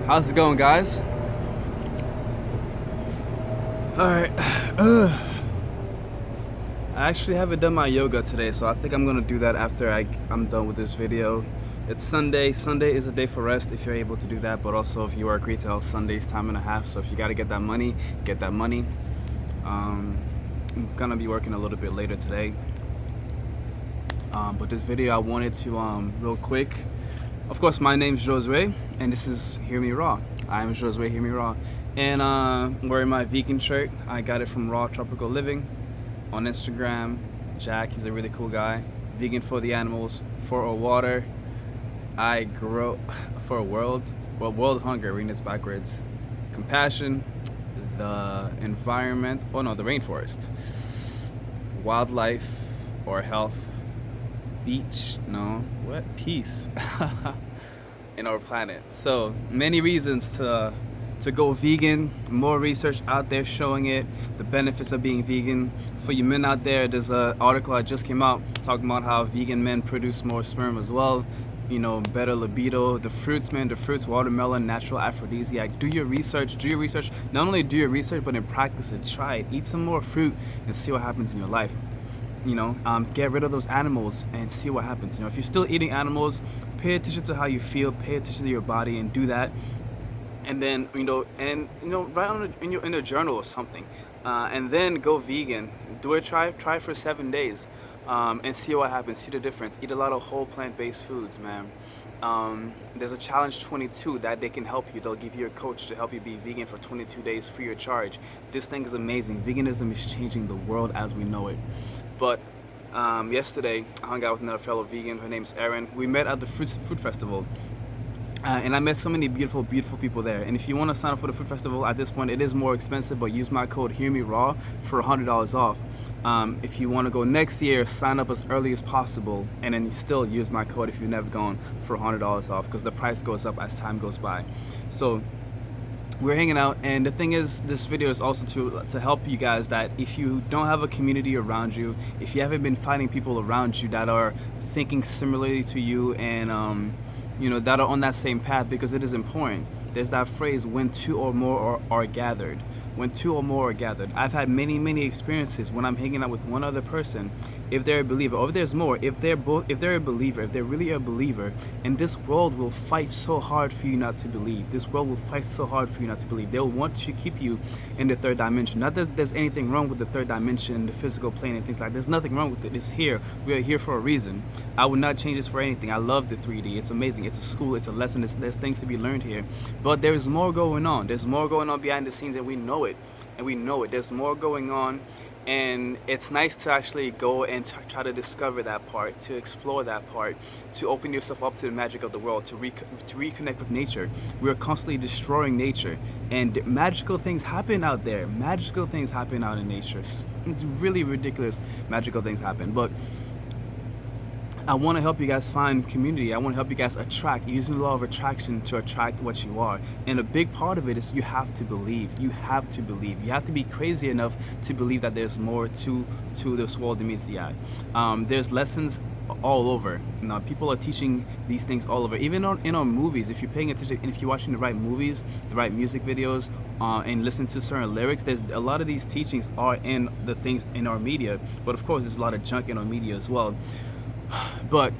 How's it going, guys? Alright. I actually haven't done my yoga today, so I think I'm gonna do that after I'm done with this video. It's Sunday. Sunday is a day for rest if you're able to do that, but also if you work retail, Sunday's time and a half. So if you gotta get that money, get that money. I'm gonna be working a little bit later today. But this video I wanted to real quick. Of course, my name's Josue, and this is Hear Me Raw. I'm Josue, Hear Me Raw. And I'm wearing my vegan shirt. I got it from Raw Tropical Living on Instagram. Jack, he's a really cool guy. Vegan for the animals, for a water. I grow for a world hunger, reading this backwards. Compassion, the environment, the rainforest. Wildlife or health. Beach, peace in our planet. So many reasons to go vegan. More research out there showing it, the benefits of being vegan. For you men out there, there's an article that just came out talking about how vegan men produce more sperm as well. Better libido. The fruits, watermelon, natural aphrodisiac. Do your research. Not only do your research, but in practice it. Try it. Eat some more fruit and see what happens in your life. Get rid of those animals and see what happens. If you're still eating animals, pay attention to how you feel, pay attention to your body, and do that. And then write in your journal or something, and then go vegan. Do it. Try for 7 days, and see what happens. See the difference. Eat a lot of whole plant-based foods, man. There's a challenge 22 that they can help you. They'll give you a coach to help you be vegan for 22 days free of charge. This thing is amazing. Veganism is changing the world as we know it. But yesterday, I hung out with another fellow vegan. Her name's Erin. We met at the food festival. And I met so many beautiful, beautiful people there. And if you want to sign up for the food festival, at this point, it is more expensive, but use my code HearmeRaw for $100 off. If you want to go next year, sign up as early as possible, and then still use my code if you've never gone for $100 off, because the price goes up as time goes by. So we're hanging out, and the thing is, this video is also to help you guys that if you don't have a community around you, if you haven't been finding people around you that are thinking similarly to you and that are on that same path, because it is important. There's that phrase, when two or more are gathered. When two or more are gathered. I've had many, many experiences when I'm hanging out with one other person, if they're a believer, or if there's more, if they're a believer, if they're really a believer, and this world will fight so hard for you not to believe. This world will fight so hard for you not to believe. They'll want to keep you in the third dimension. Not that there's anything wrong with the third dimension, the physical plane and things like that. There's nothing wrong with it. It's here. We are here for a reason. I would not change this for anything. I love the 3D. It's amazing. It's a school. It's a lesson. There's things to be learned here. But there's more going on. There's more going on behind the scenes, and we know it. There's more going on, and it's nice to actually go and try to discover that part, to explore that part, to open yourself up to the magic of the world, to reconnect with nature. We're constantly destroying nature, and magical things happen out there. Magical things happen out in nature. It's really ridiculous. Magical things happen, but I want to help you guys find community. I want to help you guys attract, using the law of attraction to attract what you are. And a big part of it is you have to believe. You have to believe. You have to be crazy enough to believe that there's more to this world than meets the eye. There's lessons all over. People are teaching these things all over. Even in our movies, if you're paying attention and if you're watching the right movies, the right music videos, and listen to certain lyrics, there's a lot of these teachings are in the things in our media. But of course, there's a lot of junk in our media as well. But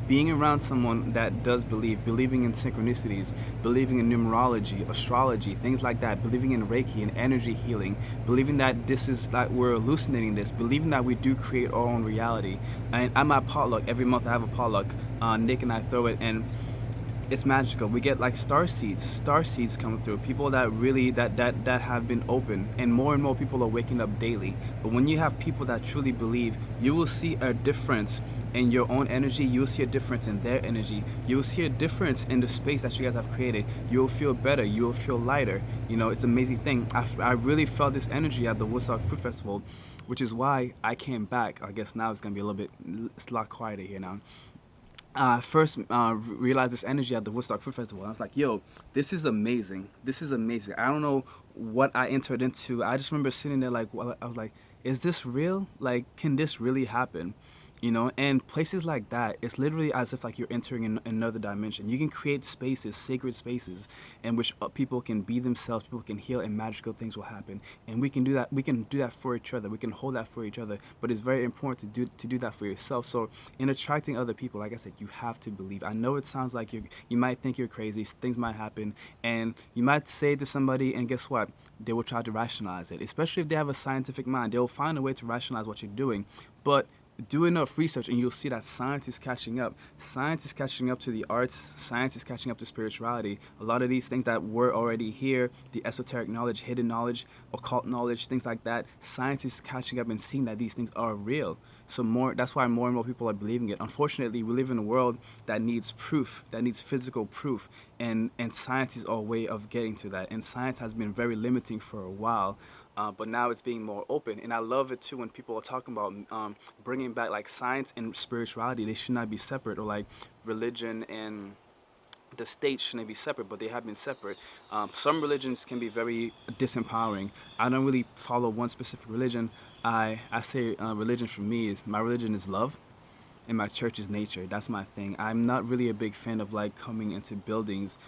being around someone that does believing in synchronicities, believing in numerology, astrology, things like that, believing in Reiki and energy healing, believing that this is that we're hallucinating this, believing that we do create our own reality. And I'm at potluck every month. I have a potluck. Nick and I throw it, and it's magical. We get like starseeds come through, people that really that have been open, and more people are waking up daily. But when you have people that truly believe, you will see a difference in your own energy. You will see a difference in their energy. You will see a difference in the space that you guys have created. You will feel better. You will feel lighter. It's an amazing thing. I really felt this energy at the Woodstock Food Festival, which is why I came back. I guess now it's gonna be it's a lot quieter here now. First realized this energy at the Woodstock Food Festival. I was like, yo, this is amazing. This is amazing. I don't know what I entered into. I just remember sitting there I was like, is this real? Like, can this really happen? And places like that, it's literally as if like you're entering another dimension. You can create spaces, sacred spaces, in which people can be themselves, people can heal, and magical things will happen. And we can do that for each other, we can hold that for each other. But it's very important to do that for yourself. So in attracting other people, like I said, you have to believe. I know it sounds like you might think you're crazy, things might happen, and you might say it to somebody, and guess what, they will try to rationalize it. Especially if they have a scientific mind, they'll find a way to rationalize what you're doing. But do enough research and you'll see that science is catching up. Science is catching up to the arts. Science is catching up to spirituality. A lot of these things that were already here, the esoteric knowledge, hidden knowledge, occult knowledge, things like that, science is catching up and seeing that these things are real. So that's why more and more people are believing it. Unfortunately, we live in a world that needs proof, that needs physical proof, and science is our way of getting to that. And science has been very limiting for a while. But now it's being more open, and I love it too when people are talking about bringing back like science and spirituality. They should not be separate, or like religion and the state shouldn't be separate, but they have been separate. Some religions can be very disempowering. I don't really follow one specific religion. I say religion for me is, my religion is love, and my church is nature. That's my thing. I'm not really a big fan of like coming into buildings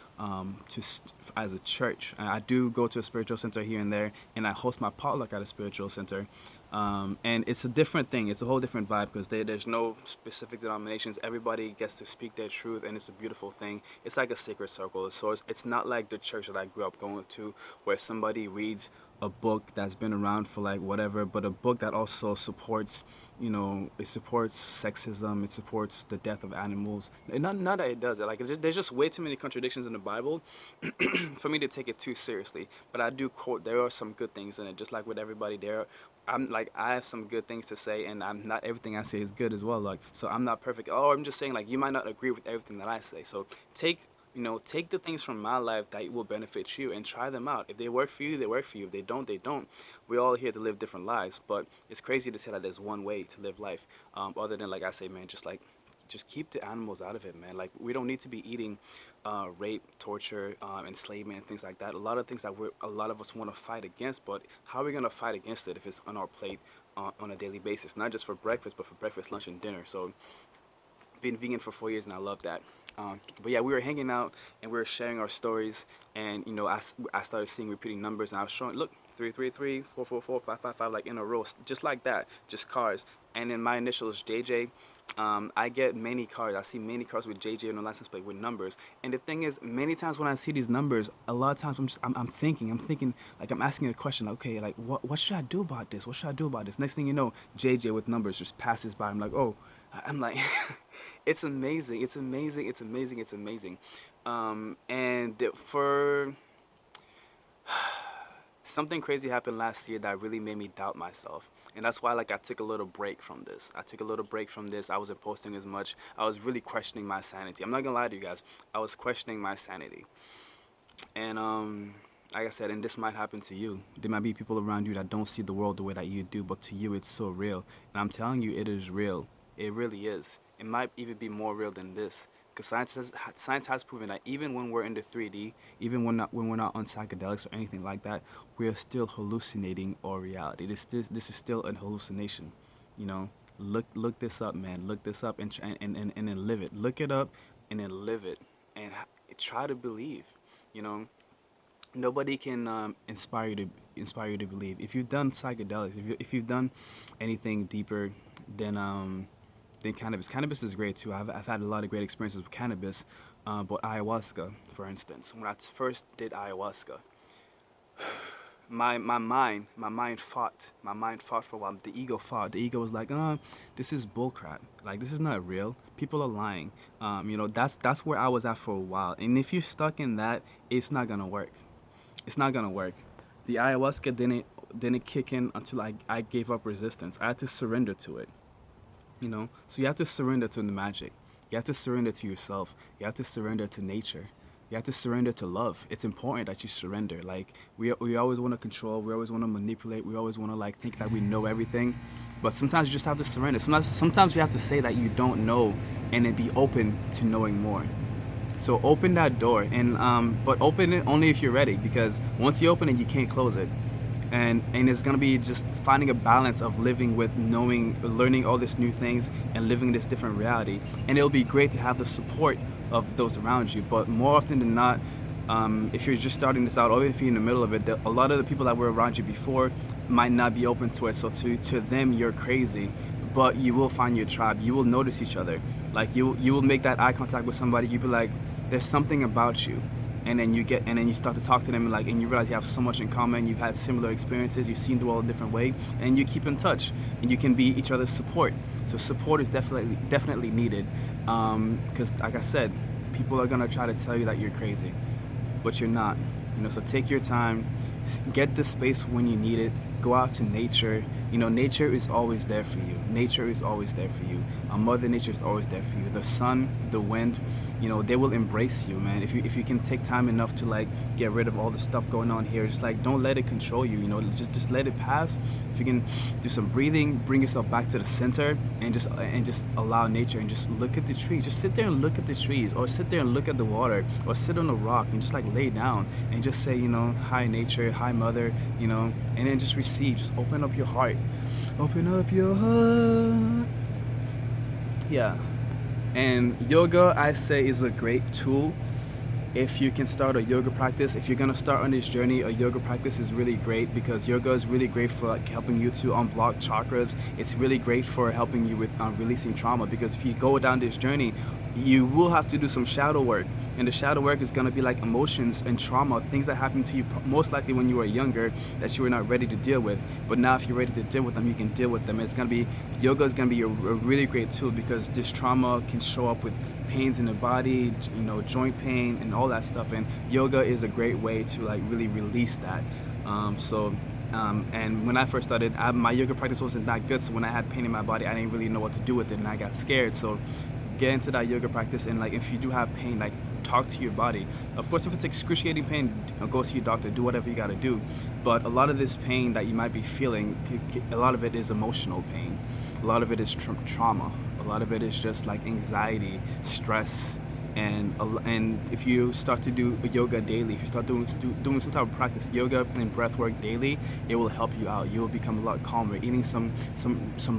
as a church. I do go to a spiritual center here and there, and I host my potluck at a spiritual center. And it's a different thing. It's a whole different vibe because there's no specific denominations. Everybody gets to speak their truth, and it's a beautiful thing. It's like a sacred circle. So it's not like the church that I grew up going to, where somebody reads a book that's been around for like whatever, but a book that also supports, it supports sexism, it supports the death of animals. And not that it does it. Like there's just way too many contradictions in the Bible for me to take it too seriously. But I do quote, there are some good things in it, just like with everybody there. I have some good things to say, and I'm not everything I say is good as well. Like, so I'm not perfect. Oh, I'm just saying, like, you might not agree with everything that I say. So take the things from my life that will benefit you and try them out. If they work for you, they work for you. If they don't, they don't. We're all here to live different lives, but it's crazy to say that there's one way to live life. Other than, like I say, man, just keep the animals out of it, man. Like, we don't need to be eating rape, torture, enslavement, and things like that. A lot of things that a lot of us want to fight against, but how are we going to fight against it if it's on our plate on a daily basis? Not just for breakfast, but for breakfast, lunch, and dinner. So been vegan for 4 years, and I love that. But yeah, we were hanging out and we were sharing our stories, and I started seeing repeating numbers, and I was showing, look, 333, 444, 555, like in a row, just like that, just cars. And then my initial is JJ. I get many cars. I see many cars with JJ on the license plate with numbers. And the thing is, many times when I see these numbers, a lot of times I'm thinking, like I'm asking a question, like, okay, like what should I do about this? What should I do about this? Next thing you know, JJ with numbers just passes by. I'm like, oh, I'm like, it's amazing. It's amazing. It's amazing. It's amazing. And for something crazy happened last year that really made me doubt myself, and that's why, like, I took a little break from this. I wasn't posting as much. I was really questioning my sanity. I'm not gonna lie to you guys, I was questioning my sanity. And like I said, and this might happen to you. There might be people around you that don't see the world the way that you do, but to you it's so real. And I'm telling you, it is real. It really is. It might even be more real than this. Because science has proven that even when we're in the 3D, even when we're not on psychedelics or anything like that, we are still hallucinating our reality. This is still a hallucination. You know, look this up, man. Look this up and then live it. Look it up and then live it, and try to believe. You know, nobody can inspire you to believe. If you've done psychedelics, if you've done anything deeper than cannabis. Cannabis is great too. I've had a lot of great experiences with cannabis, but ayahuasca, for instance, when I first did ayahuasca, my mind fought for a while. The ego fought. The ego was like, this is bullcrap. Like, this is not real. People are lying. That's where I was at for a while. And if you're stuck in that, it's not gonna work. It's not gonna work. The ayahuasca didn't kick in until I gave up resistance. I had to surrender to it. So you have to surrender to the magic. You have to surrender to yourself. You have to surrender to nature. You have to surrender to love. It's important that you surrender. Like, we always want to control. We always want to manipulate. We always want to, like, think that we know everything. But sometimes you just have to surrender. Sometimes you have to say that you don't know, and then be open to knowing more. So open that door, and but open it only if you're ready, because once you open it, you can't close it. and it's gonna be just finding a balance of living with knowing, learning all these new things and living this different reality. And it'll be great to have the support of those around you. But more often than not, if you're just starting this out, or even if you're in the middle of it, a lot of the people that were around you before might not be open to it. So to them, you're crazy. But you will find your tribe. You will notice each other. Like you will make that eye contact with somebody. You be like, there's something about you, and then you start to talk to them, and you realize you have so much in common. You've had similar experiences. You've seen the world a different way, and you keep in touch, and you can be each other's support. So support is definitely needed, because like I said, people are gonna try to tell you that you're crazy, but you're not. So take your time, get the space when you need it. Go out to nature. Nature is always there for you. Nature is always there for you. Mother Nature is always there for you. The sun, the wind, they will embrace you, man. If you can take time enough to get rid of all the stuff going on here, just don't let it control you. Just let it pass. If you can do some breathing, bring yourself back to the center, and just allow nature, and just look at the trees. Just sit there and look at the trees, or sit there and look at the water, or sit on a rock and just lay down and just say, hi nature, hi mother, and then just receive. Just open up your heart. Open up your heart. Yeah. And yoga, I say, is a great tool if you can start a yoga practice. If you're going to start on this journey, a yoga practice is really great, because yoga is really great for helping you to unblock chakras. It's really great for helping you with releasing trauma, because if you go down this journey, you will have to do some shadow work. And the shadow work is going to be like emotions and trauma, things that happened to you most likely when you were younger that you were not ready to deal with. But now if you're ready to deal with them, you can deal with them. Yoga is going to be a really great tool, because this trauma can show up with pains in the body, joint pain and all that stuff. And yoga is a great way to really release that. And when I first started, my yoga practice wasn't that good. So when I had pain in my body, I didn't really know what to do with it, and I got scared. So get into that yoga practice, and if you do have pain, talk to your body. Of course, if it's excruciating pain, go see your doctor, do whatever you got to do. But a lot of this pain that you might be feeling, a lot of it is emotional pain. A lot of it is trauma. A lot of it is just anxiety, stress. And if you start to do yoga daily, if you start doing some type of practice, yoga and breath work daily, it will help you out. You will become a lot calmer. Eating some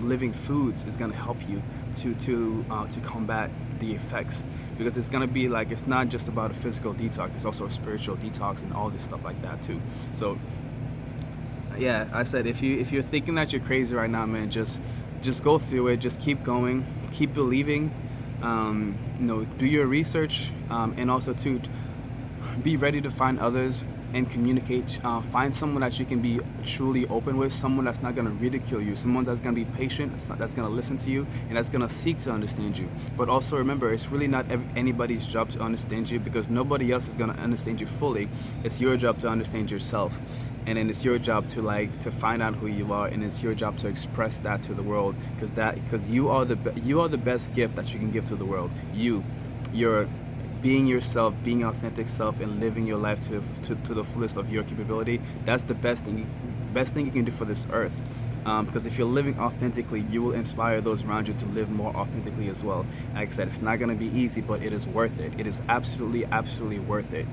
living foods is gonna help you to combat the effects, because it's gonna be it's not just about a physical detox. It's also a spiritual detox and all this stuff like that too. So yeah, I said, if you're thinking that you're crazy right now, man, just go through it. Just keep going. Keep believing. Do your research, and also to be ready to find others and communicate. Find someone that you can be truly open with, someone that's not going to ridicule you, someone that's going to be patient, that's going to listen to you, and that's going to seek to understand you. But also remember, it's really not anybody's job to understand you, because nobody else is going to understand you fully. It's your job to understand yourself. And then it's your job to find out who you are, and it's your job to express that to the world, because you are the best gift that you can give to the world. You're being yourself, being your authentic self, and living your life to the fullest of your capability. That's the best thing you can do for this earth. Because if you're living authentically, you will inspire those around you to live more authentically as well. Like I said, it's not going to be easy, but it is worth it. It is absolutely worth it.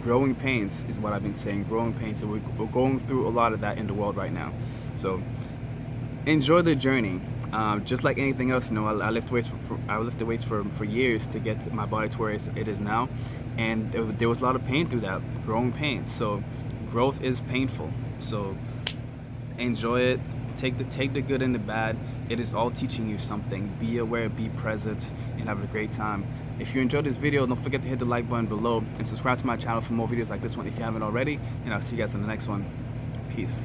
Growing pains is what I've been saying. Growing pains. So we're going through a lot of that in the world right now. So enjoy the journey. Just like anything else, I lifted weights for years to get my body to where it is now, and there was a lot of pain through that, growing pains. So growth is painful. So enjoy it. Take the good and the bad. It is all teaching you something. Be aware, be present, and have a great time. If you enjoyed this video, don't forget to hit the like button below and subscribe to my channel for more videos like this one if you haven't already. And I'll see you guys in the next one. Peace.